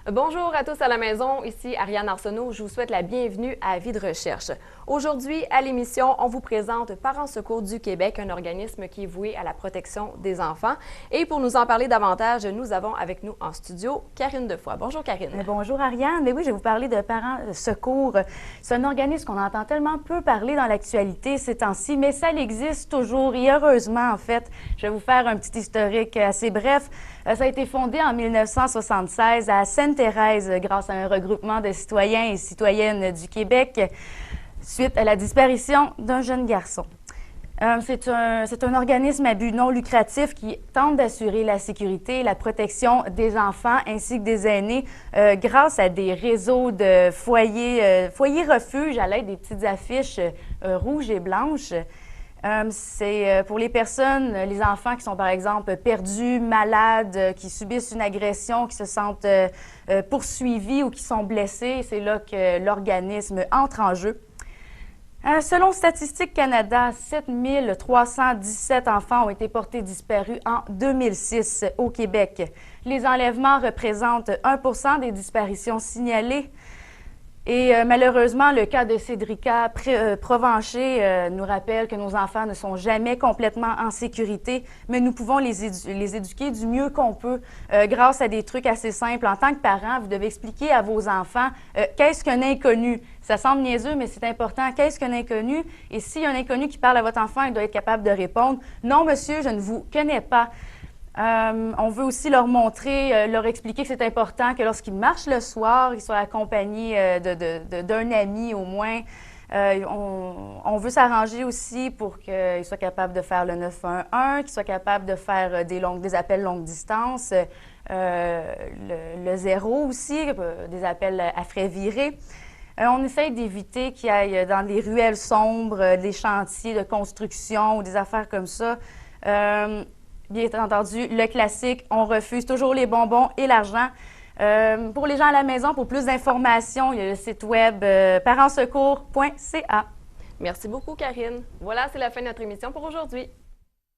Bonjour à tous à la maison, ici Ariane Arsenault. Je vous souhaite la bienvenue à Vie de recherche. Aujourd'hui, à l'émission, on vous présente Parents Secours du Québec, un organisme qui est voué à la protection des enfants. Et pour nous en parler davantage, nous avons avec nous en studio Karine Defoy. Bonjour Karine. Bonjour Ariane. Mais oui, je vais vous parler de Parents Secours. C'est un organisme qu'on entend tellement peu parler dans l'actualité ces temps-ci, mais ça existe toujours et heureusement en fait. Je vais vous faire un petit historique assez bref. Ça a été fondé en 1976 à Sainte-Thérèse grâce à un regroupement de citoyens et citoyennes du Québec suite à la disparition d'un jeune garçon. C'est un organisme à but non lucratif qui tente d'assurer la sécurité et la protection des enfants ainsi que des aînés grâce à des réseaux de foyers refuges à l'aide des petites affiches rouges et blanches. C'est pour les personnes, les enfants qui sont par exemple perdus, malades, qui subissent une agression, qui se sentent poursuivis ou qui sont blessés. C'est là que l'organisme entre en jeu. Selon Statistique Canada, 7 317 enfants ont été portés disparus en 2006 au Québec. Les enlèvements représentent 1 % des disparitions signalées. Et malheureusement, le cas de Cédrica Provencher nous rappelle que nos enfants ne sont jamais complètement en sécurité, mais nous pouvons les éduquer du mieux qu'on peut grâce à des trucs assez simples. En tant que parent, vous devez expliquer à vos enfants qu'est-ce qu'un inconnu. Ça semble niaiseux, mais c'est important. Qu'est-ce qu'un inconnu? Et s'il y a un inconnu qui parle à votre enfant, il doit être capable de répondre « Non, monsieur, je ne vous connais pas ». On veut aussi leur montrer, leur expliquer que c'est important que lorsqu'ils marchent le soir, ils soient accompagnés d'un ami au moins. On veut s'arranger aussi pour qu'ils soient capables de faire le 911, qu'ils soient capables de faire des appels longue distance, le 0 aussi, des appels à frais virés. On essaye d'éviter qu'il y ait dans des ruelles sombres, des chantiers de construction ou des affaires comme ça. Bien entendu, le classique, on refuse toujours les bonbons et l'argent. Pour les gens à la maison, pour plus d'informations, il y a le site web parentssecours.ca. Merci beaucoup Karine. Voilà, c'est la fin de notre émission pour aujourd'hui.